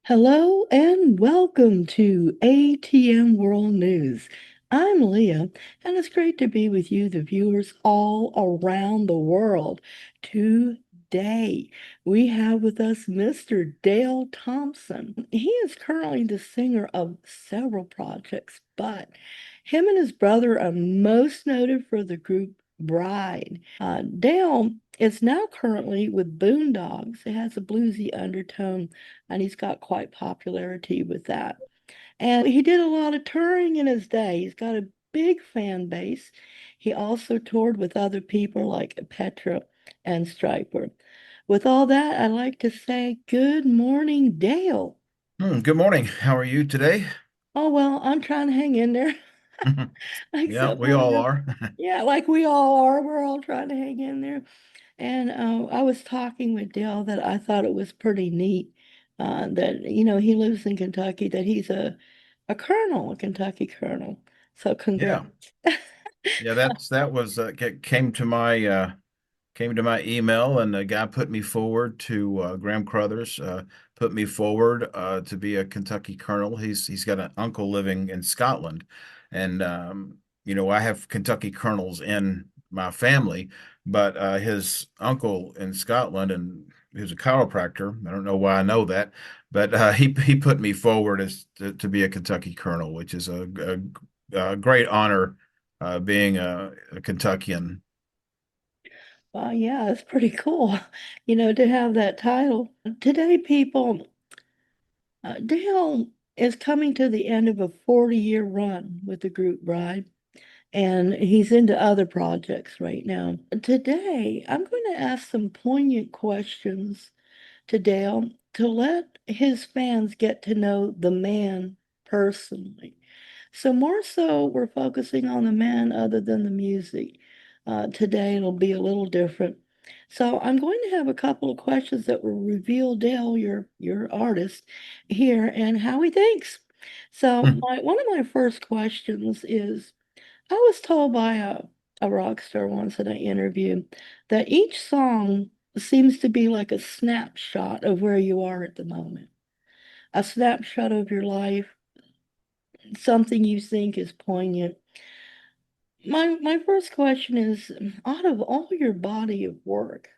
Hello and welcome to ATM World News. I'm Leah, and it's great to be with you, the viewers all around the world. Today, we have with us Mr. Dale Thompson. He is currently the singer of several projects, but him and his brother are most noted for the group Bride. Dale is now currently with Boon Dogs. It has a bluesy undertone and he's got quite popularity with that. And he did a lot of touring in his day. He's got a big fan base. He also toured with other people like Petra and Striper. With all that, I'd like to say good morning, Dale. Good morning. How are you today? Oh, well, I'm trying to hang in there. Yeah, Except we for, all are. yeah, like we all are. We're all trying to hang in there. And I was talking with Dale that I thought it was pretty neat that, he lives in Kentucky, that he's a colonel, a Kentucky colonel. So Yeah. congrats. Yeah, that was came to my email, and a guy put me forward to Graham Crothers put me forward to be a Kentucky colonel. He's got an uncle living in Scotland, and I have Kentucky colonels in my family, but his uncle in Scotland, and he was a chiropractor. I don't know why I know that, but he put me forward as to be a Kentucky colonel, which is a great honor, being a Kentuckian. Yeah, it's pretty cool, to have that title. Today, people, Dale is coming to the end of a 40-year run with the group Bride, and he's into other projects right now. Today, I'm going to ask some poignant questions to Dale to let his fans get to know the man personally. So, more so, we're focusing on the man other than the music. Today, it'll be a little different. So, I'm going to have a couple of questions that will reveal Dale, your artist, here and how he thinks. So, one of my first questions is I was told by a rock star once in an interview that each song seems to be like a snapshot of where you are at the moment, a snapshot of your life, something you think is poignant. My first question is, out of all your body of work,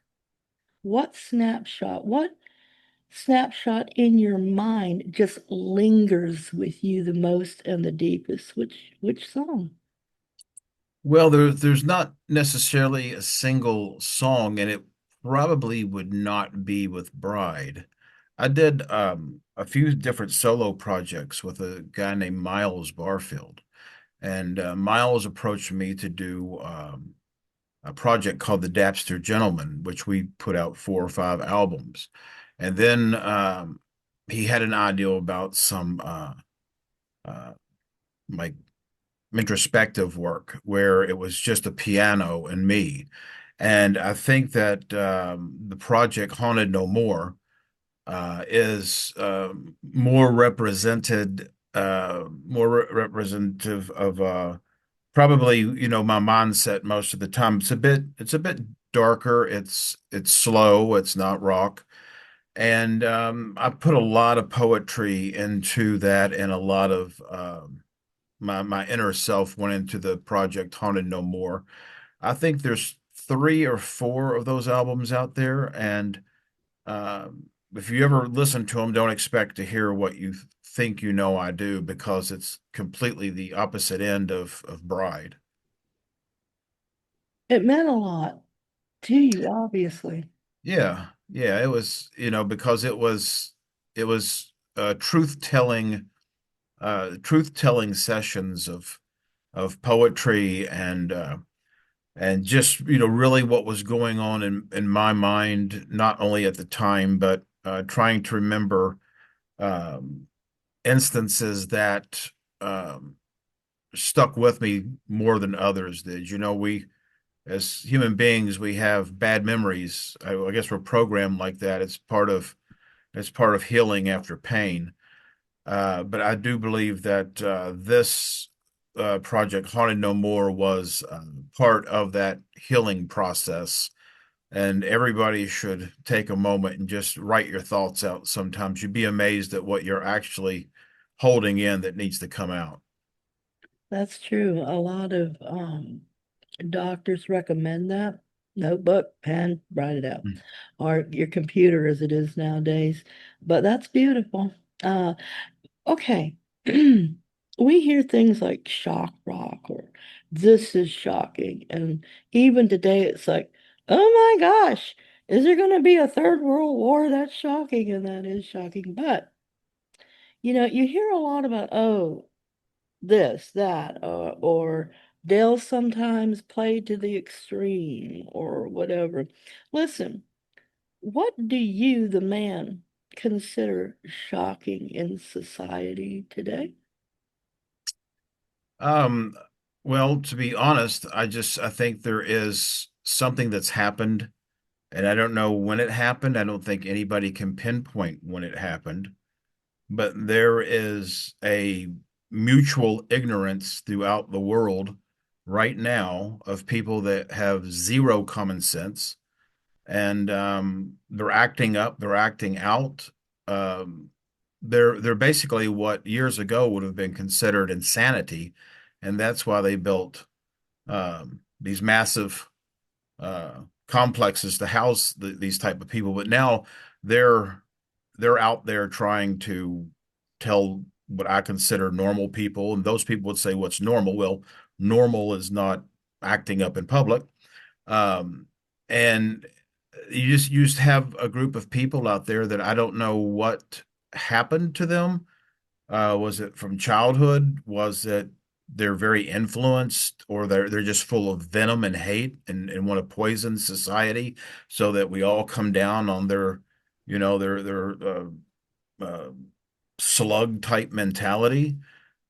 what snapshot in your mind just lingers with you the most and the deepest? Which song? Well, there's not necessarily a single song, and it probably would not be with Bride. I did a few different solo projects with a guy named Miles Barfield, and Miles approached me to do a project called The Dapster Gentleman, which we put out 4 or 5 albums. And then he had an idea about some uh, like introspective work where it was just a piano and me. And I think that the project Haunted No More is more representative of probably, my mindset most of the time. It's a bit darker. It's slow. It's not rock. And I put a lot of poetry into that, and a lot of my inner self went into the project Haunted No More. I think there's 3 or 4 of those albums out there, and if you ever listen to them, don't expect to hear what you think I do, because it's completely the opposite end of Bride. It meant a lot to you, obviously. Yeah, yeah, it was, because it was truth telling sessions of poetry, and just, really what was going on in my mind, not only at the time, but trying to remember um, instances that um, stuck with me more than others did. We, as human beings, we have bad memories. I guess we're programmed like that. It's part of healing after pain. But I do believe that this project, Haunted No More, was part of that healing process, And everybody should take a moment and just write your thoughts out sometimes. You'd be amazed at what you're actually holding in that needs to come out. That's true. A lot of doctors recommend that. Notebook, pen, write it out. Or your computer as it is nowadays. But that's beautiful. Uh, okay. We hear things like shock rock or this is shocking. And even today it's like, oh my gosh, is there going to be a third world war? That's shocking. And that is shocking. But, you hear a lot about, oh, this, that, or they'll sometimes play to the extreme or whatever. Listen, what do you, the man, consider shocking in society today? Um, well, to be honest, I think there is something that's happened, and I don't know when it happened. I don't think anybody can pinpoint when it happened, but there is a mutual ignorance throughout the world right now of people that have zero common sense, and they're acting up, they're acting out. Um, they're basically what years ago would have been considered insanity, and that's why they built these massive complexes to house these type of people. But now they're they're out there trying to tell what I consider normal people, and those people would say what's normal. Well, normal is not acting up in public. Um, and you just have a group of people out there that I don't know what happened to them. Was it from childhood? Was it they're very influenced, or they're just full of venom and hate and want to poison society so that we all come down on their, their uh, slug type mentality?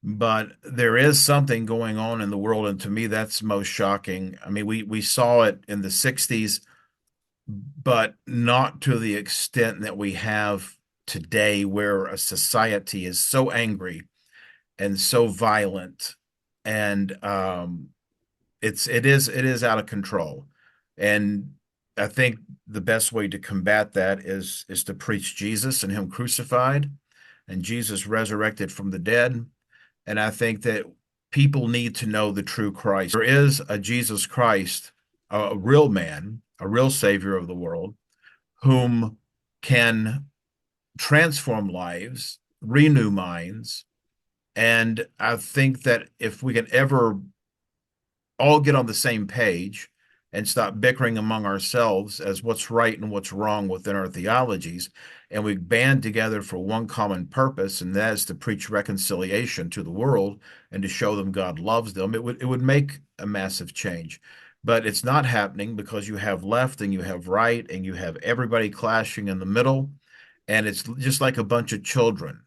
But there is something going on in the world, and to me, that's most shocking. I mean, we saw it in the 60s, but not to the extent that we have today, where a society is so angry and so violent, and it is out of control. And I think the best way to combat that is to preach Jesus and him crucified and Jesus resurrected from the dead. And I think that people need to know the true Christ. There is a Jesus Christ, a real man, a real savior of the world, whom can transform lives, renew minds. And I think that if we can ever all get on the same page and stop bickering among ourselves as what's right and what's wrong within our theologies, and we band together for one common purpose, and that is to preach reconciliation to the world and to show them God loves them, it would make a massive change. But it's not happening because you have left and you have right and you have everybody clashing in the middle, and it's just like a bunch of children.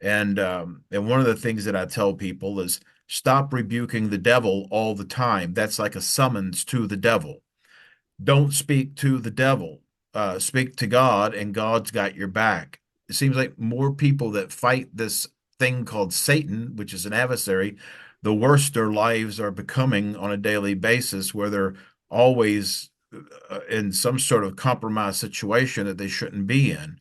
And one of the things that I tell people is stop rebuking the devil all the time. That's like a summons to the devil. Don't speak to the devil. Speak to God, and God's got your back. It seems like more people that fight this thing called Satan, which is an adversary, the worse their lives are becoming on a daily basis, where they're always in some sort of compromised situation that they shouldn't be in.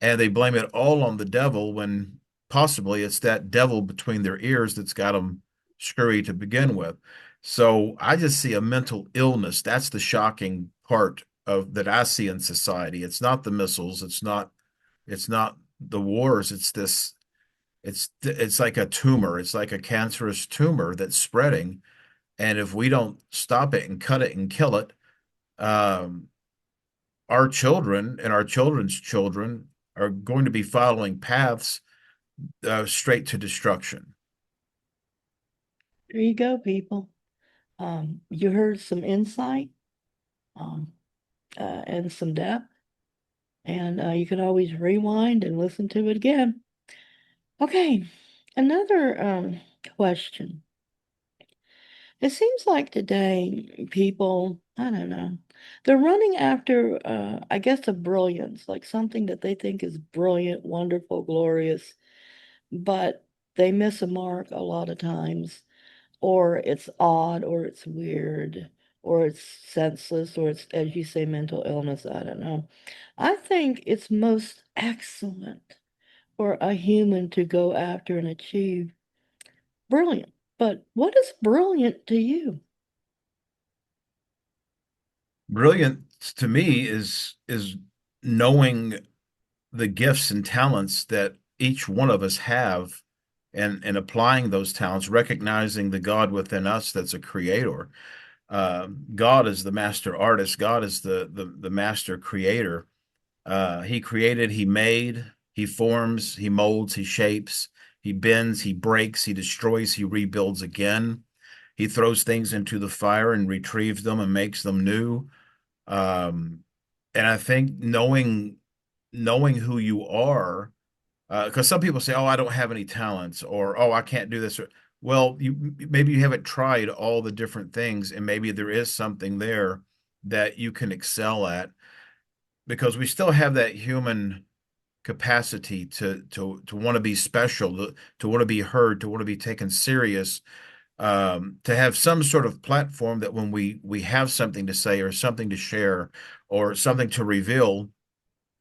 And they blame it all on the devil when possibly it's that devil between their ears that's got them screwy to begin with. So I just see a mental illness. That's the shocking part of that I see in society. It's not the missiles. It's not the wars. It's like a tumor. It's like a cancerous tumor that's spreading. And if we don't stop it and cut it and kill it, um, our children and our children's children are going to be following paths straight to destruction. There you go, people. You heard some insight, um, and some depth, and you can always rewind and listen to it again. Okay, another question. It seems like today people, I don't know, they're running after, I guess, a brilliance, like something that they think is brilliant, wonderful, glorious, but they miss a mark a lot of times, or it's odd, or it's weird, or it's senseless, or it's, as you say, mental illness. I don't know. I think it's most excellent for a human to go after and achieve brilliant. But what is brilliant to you? Brilliance to me is knowing the gifts and talents that each one of us have and applying those talents, recognizing the God within us that's a creator. God is the master artist. God is the master creator. He created, he made, he forms, he molds, he shapes, he bends, he breaks, he destroys, he rebuilds again. He throws things into the fire and retrieves them and makes them new. Um, and I think knowing who you are, because some people say, "Oh, I don't have any talents," or "Oh, I can't do this." Well, you maybe you haven't tried all the different things, and maybe there is something there that you can excel at, because we still have that human capacity to want to be special, to want to be heard, to want to be taken serious, to have some sort of platform that when we have something to say or something to share or something to reveal,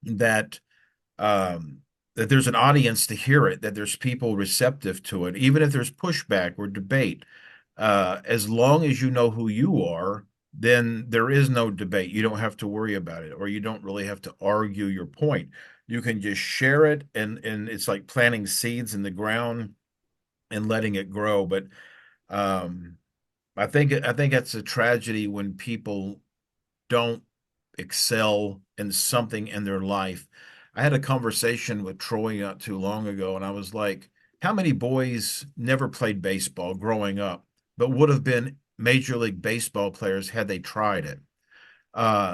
that um, that there's an audience to hear it, that there's people receptive to it, even if there's pushback or debate. As long as you know who you are, then there is no debate. You don't have to worry about it, or you don't really have to argue your point. You can just share it, and it's like planting seeds in the ground and letting it grow. But um, I think it's a tragedy when people don't excel in something in their life. I had a conversation with Troy not too long ago, and I was like, how many boys never played baseball growing up, but would have been Major League Baseball players had they tried it?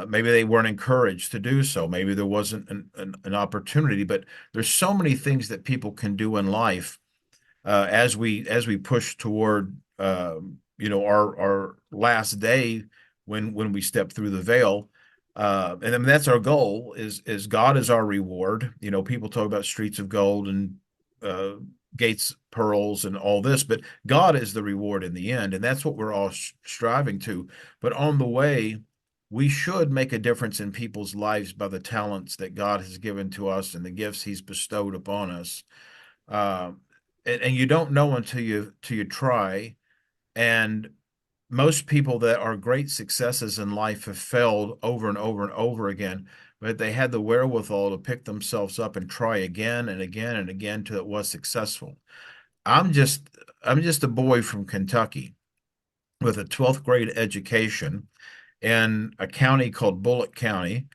Maybe they weren't encouraged to do so. Maybe there wasn't an opportunity, but there's so many things that people can do in life as we push toward our last day when we step through the veil. And I mean, that's our goal, is God is our reward. People talk about streets of gold and uh, gates pearls and all this, but God is the reward in the end, and that's what we're all striving to. But on the way, we should make a difference in people's lives by the talents that God has given to us and the gifts He's bestowed upon us. Um, and you don't know until you try. And most people that are great successes in life have failed over and over and over again, but they had the wherewithal to pick themselves up and try again and again and again till it was successful. I'm just I'm just a boy from Kentucky with a 12th grade education in a county called Bullitt County.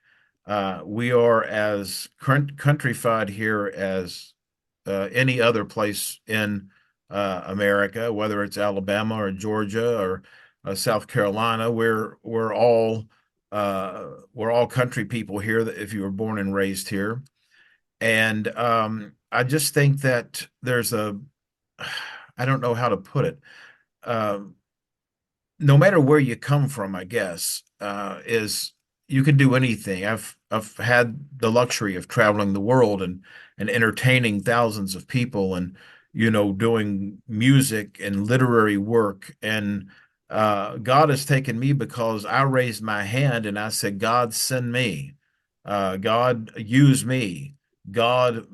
We are as countrified here as any other place in America, whether it's Alabama or Georgia or South Carolina. We're all country people here. That if you were born and raised here, and I just think that there's a I don't know how to put it. Um, no matter where you come from, I guess, is you can do anything. I've had the luxury of traveling the world and entertaining thousands of people and doing music and literary work. And God has taken me because I raised my hand and I said, God, send me. God, use me. God,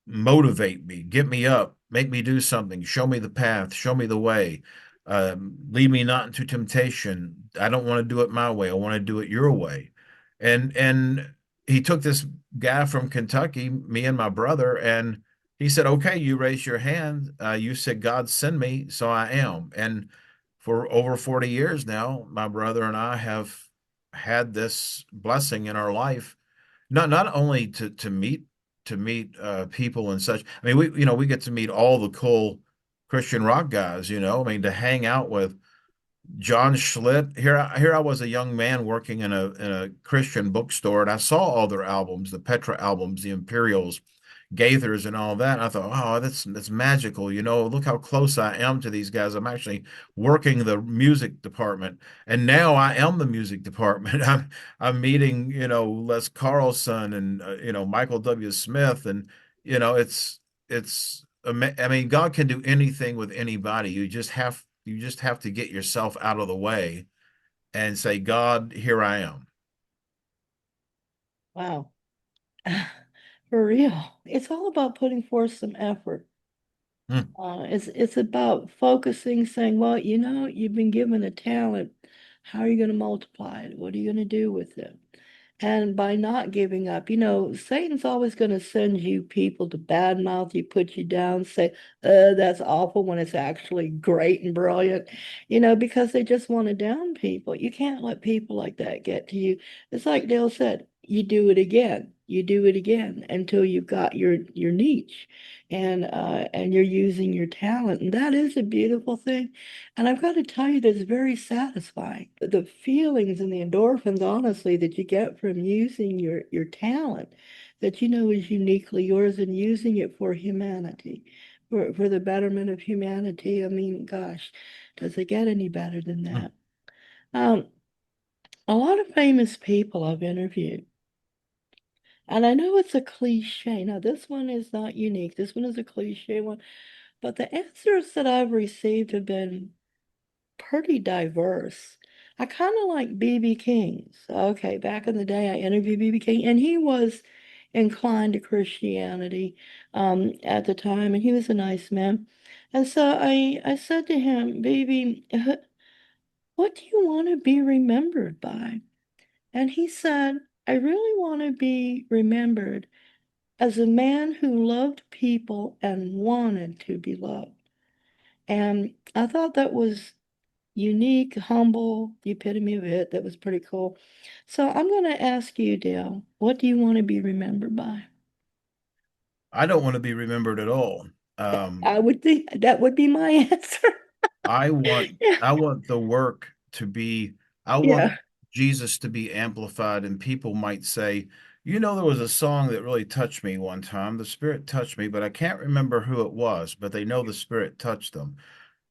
motivate me, get me up, make me do something, show me the path, show me the way. Lead me not into temptation. I don't want to do it my way. I want to do it your way. And he took this guy from Kentucky, me and my brother, and he said, "Okay, you raise your hand. You said God send me, so I am." And for over 40 years now, my brother and I have had this blessing in our life, not only to meet people and such. I mean, we get to meet all the cool Christian rock guys. I mean, to hang out with John Schlitt. Here I was a young man working in a Christian bookstore, and I saw all their albums, the Petra albums, the Imperials, Gaithers, and all that. And I thought, oh, that's magical. Look how close I am to these guys. I'm actually working the music department, and now I am the music department. I'm meeting, Les Carlson and Michael W. Smith, and it's. I mean, God can do anything with anybody. You just have to get yourself out of the way and say, God, here I am. Wow. For real. It's all about putting forth some effort. Hmm. It's about focusing, saying, well, you've been given a talent. How are you going to multiply it? What are you going to do with it? And by not giving up, Satan's always going to send you people to badmouth you, put you down, say, that's awful when it's actually great and brilliant, because they just want to down people. You can't let people like that get to you. It's like Dale said, you do it again. You do it again until you've got your niche and you're using your talent. And that is a beautiful thing. And I've got to tell you, that's very satisfying. The feelings and the endorphins, honestly, that you get from using your talent that you know is uniquely yours and using it for humanity, for the betterment of humanity. I mean, gosh, does it get any better than Hmm. that? Um, a lot of famous people I've interviewed, and I know it's a cliche. Now, this one is not unique. This one is a cliche one, but the answers that I've received have been pretty diverse. I kind of like B.B. King's. Okay, back in the day, I interviewed B.B. King, and he was inclined to Christianity at the time, and he was a nice man. And so I said to him, "Baby, what do you want to be remembered by?" And he said, "I really want to be remembered as a man who loved people and wanted to be loved." And I thought that was unique, humble, the epitome of it. That was pretty cool. So I'm going to ask you, Dale, what do you want to be remembered by? I don't want to be remembered at all. Um, I would think that would be my answer. I want Yeah. I want the work to be I want Yeah. Jesus to be amplified, and people might say, there was a song that really touched me one time. The Spirit touched me, but I can't remember who it was, but they know the Spirit touched them.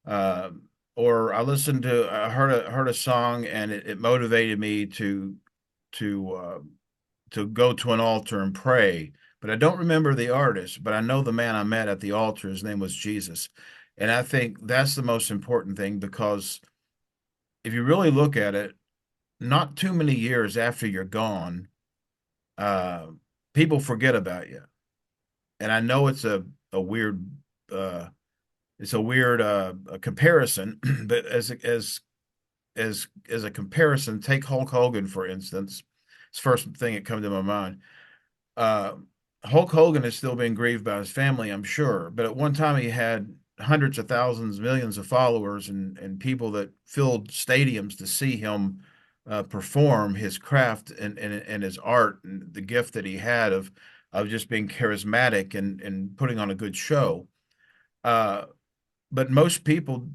Uh, or I heard a song and it motivated me to uh, to go to an altar and pray. But I don't remember the artist, but I know the man I met at the altar. His name was Jesus. And I think that's the most important thing because if you really look at it, not too many years after you're gone, uh, people forget about you. And I know a weird uh, it's a weird a comparison, but as a comparison, take Hulk Hogan for instance. It's the first thing that comes to my mind. Uh, Hulk Hogan is still being grieved by his family, I'm sure. But at one time, he had hundreds of thousands, millions of followers, and people that filled stadiums to see him perform his craft and his art and the gift that he had of just being charismatic and putting on a good show. Uh, but most people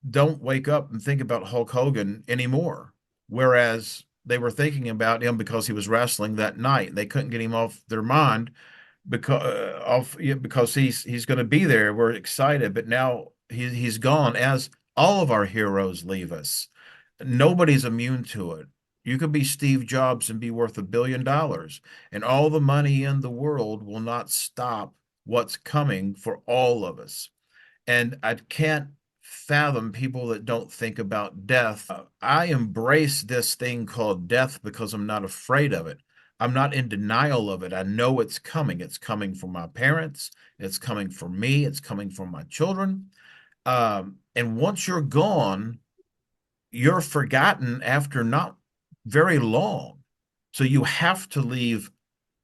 don't wake up and think about Hulk Hogan anymore, whereas they were thinking about him because he was wrestling that night. They couldn't get him off their mind because he's going to be there. We're excited, but now he's gone. As all of our heroes leave us, nobody's immune to it. You could be Steve Jobs and be worth $1 billion, and all the money in the world will not stop what's coming for all of us. And I can't fathom people that don't think about death. I embrace this thing called death because I'm not afraid of it. I'm not in denial of it. I know it's coming. It's coming for my parents. It's coming for me. It's coming for my children. And once you're gone, you're forgotten after not very long. So you have to leave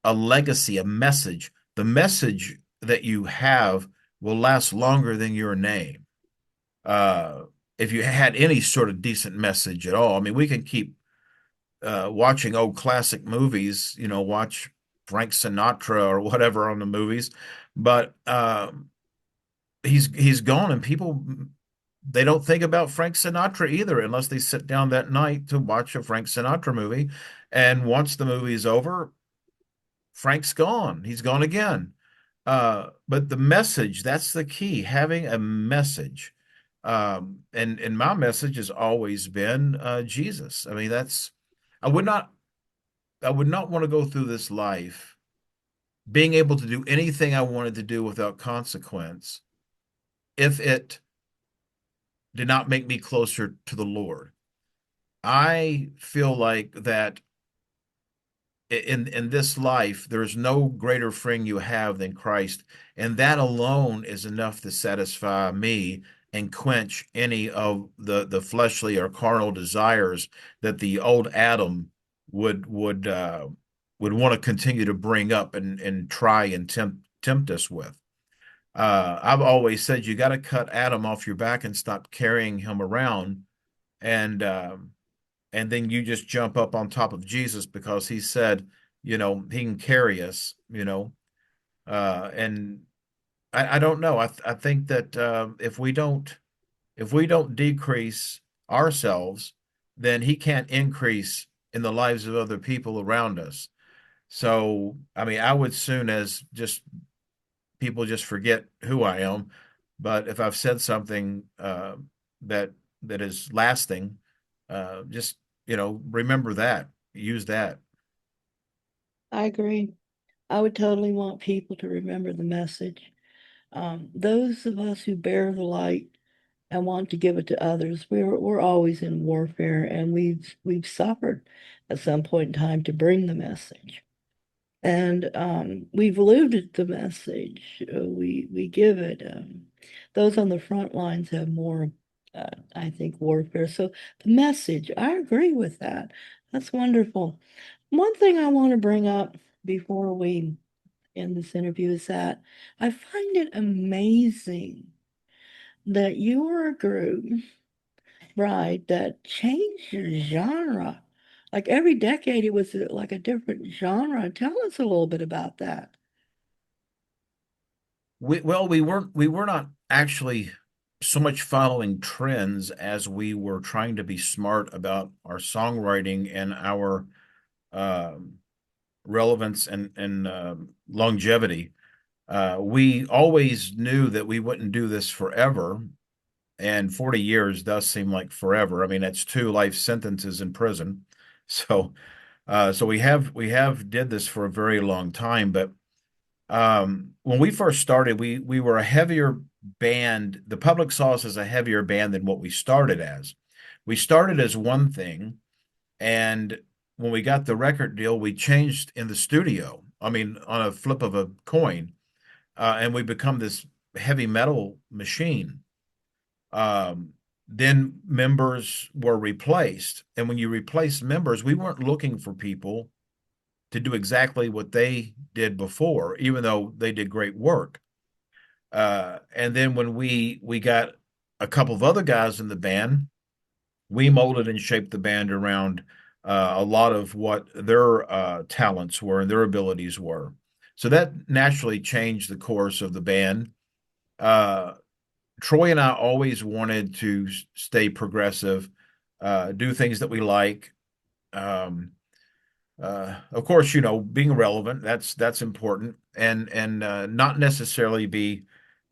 a legacy, a message. The message that you have will last longer than your name. Uh, if you had any sort of decent message at all. I mean, we can keep watching old classic movies, watch Frank Sinatra or whatever on the movies, but he's gone, and people they don't think about Frank Sinatra either unless they sit down that night to watch a Frank Sinatra movie, and once the movie's over, Frank's gone. He's gone again. But the message, that's the key, having a message. And my message has always been Jesus. I mean, I would not I would not want to go through this life being able to do anything I wanted to do without consequence if it did not make me closer to the Lord. I feel like that in this life, there's no greater friend you have than Christ, and that alone is enough to satisfy me and quench any of the fleshly or carnal desires that the old Adam would want to continue to bring up and try and tempt us with. I've always said you got to cut Adam off your back and stop carrying him around, and and then you just jump up on top of Jesus because he said, he can carry us, and I don't know. I think that if we don't decrease ourselves, then he can't increase in the lives of other people around us. So, I mean, I would soon as just people just forget who I am. But if I've said something that that is lasting, just remember that, use that. I agree. I would totally want people to remember the message. Those of us who bear the light and want to give it to others, we're always in warfare, and we've suffered at some point in time to bring the message. And we've lived the message. We give it. Those on the front lines have more, I think, warfare. So the message, I agree with that. That's wonderful. One thing I want to bring up before we end this interview is that I find it amazing that you're a group, right, that changed your genre. Like every decade, it was like a different genre. Tell us a little bit about that. We were not actually so much following trends as we were trying to be smart about our songwriting and our um relevance and longevity. We always knew that we wouldn't do this forever, and 40 years does seem like forever. I mean, that's two life sentences in prison. So, so we have did this for a very long time. But when we first started, we were a heavier band. The public saw us as a heavier band than what we started as. We started as one thing, and when we got the record deal, we changed in the studio. I mean, on a flip of a coin, and we become this heavy metal machine. Um, then members were replaced. And when you replace members, we weren't looking for people to do exactly what they did before, even though they did great work. And then when we got a couple of other guys in the band, we molded and shaped the band around a lot of what their talents were and their abilities were. So that naturally changed the course of the band. Uh, Troy and I always wanted to stay progressive, do things that we like. Um, of course, being relevant, that's important, and not necessarily be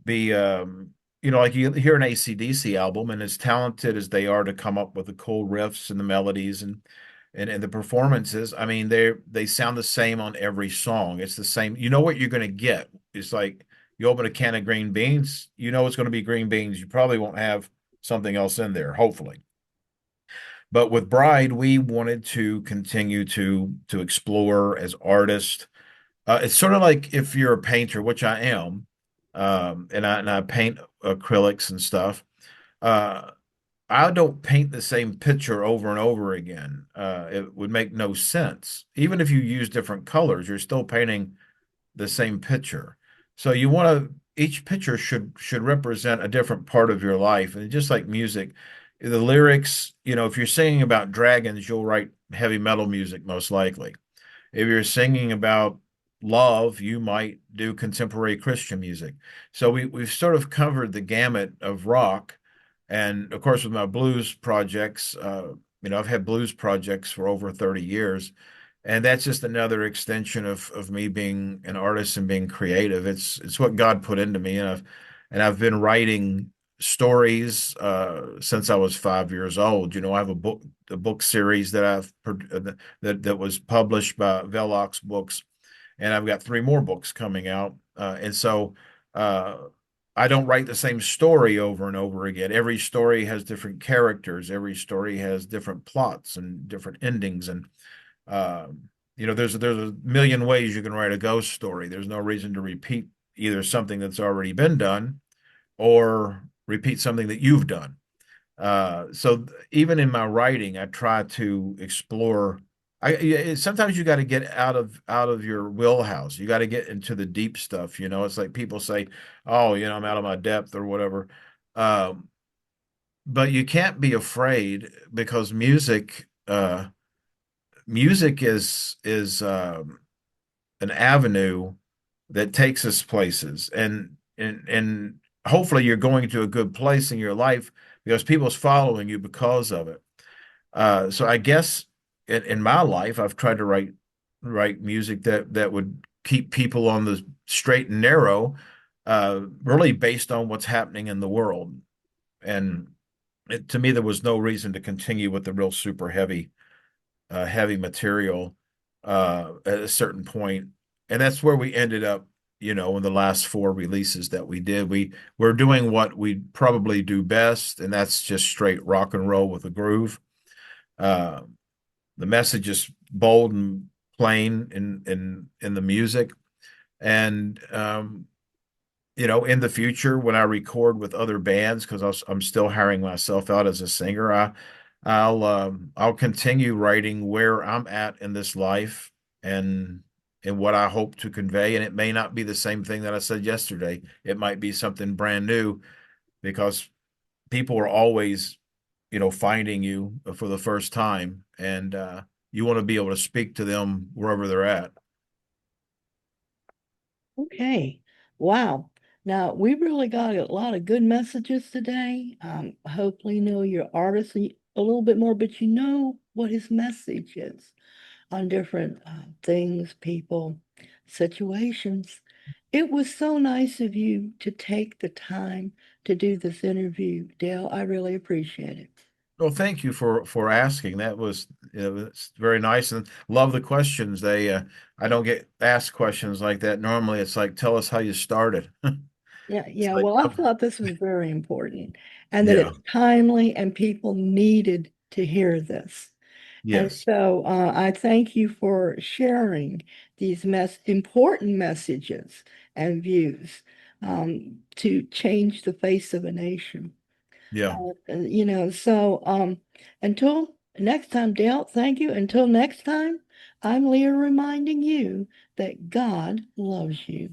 like you hear an AC/DC album, and as talented as they are to come up with the cool riffs and the melodies and the performances, I mean they sound the same on every song. It's the same. You know what you're going to get. It's like you open a can of green beans, you know it's going to be green beans. You probably won't have something else in there, hopefully. But with Bride, we wanted to continue to explore as artists. It's sort of like if you're a painter, which I am, and I paint acrylics and stuff. Uh, I don't paint the same picture over and over again. It would make no sense. Even if you use different colors, you're still painting the same picture. So you want to each picture should represent a different part of your life. And just like music, the lyrics, if you're singing about dragons, you'll write heavy metal music most likely. If you're singing about love, you might do contemporary Christian music. So we've sort of covered the gamut of rock. And of course, with my blues projects, I've had blues projects for over 30 years. And that's just another extension of me being an artist and being creative. It's what God put into me, and I've been writing stories since I was 5 years old. I have a book series that was published by Velox Books, and I've got three more books coming out. And so uh, I don't write the same story over and over again. Every story has different characters. Every story has different plots and different endings. And there's a million ways you can write a ghost story. There's no reason to repeat either something that's already been done or repeat something that you've done. So even in my writing, I try to explore. Sometimes you got to get out of your wheelhouse. You got to get into the deep stuff. It's like people say, "Oh, I'm out of my depth" or whatever. Um, but you can't be afraid because music is an avenue that takes us places, and hopefully you're going to a good place in your life because people's following you because of it. So I guess in my life, I've tried to write music that would keep people on the straight and narrow, really based on what's happening in the world. And to me, there was no reason to continue with the real super heavy material at a certain point, and that's where we ended up. In the last four releases that we did, we're doing what we probably do best, and that's just straight rock and roll with a groove. Uh, the message is bold and plain in the music, and in the future when I record with other bands, because I'm still hiring myself out as a singer, I'll continue writing where I'm at in this life and what I hope to convey. And it may not be the same thing that I said yesterday. It might be something brand new because people are always, finding you for the first time, and you want to be able to speak to them wherever they're at. Okay. Wow. Now, we really got a lot of good messages today. Hopefully, you know your artist a little bit more, but you know what his message is on different things, people, situations. It was so nice of you to take the time to do this interview, Dale. I really appreciate it. Well, thank you for asking. That was it was very nice, and love the questions. I don't get asked questions like that normally. It's like, tell us how you started. Yeah, It's yeah. like, Well, I thought this was very important and that yeah, it's timely and people needed to hear this. And yes, so I thank you for sharing these important messages and views to change the face of a nation. yeah, Until next time, Dale, thank you. Until next time, I'm Leah reminding you that God loves you.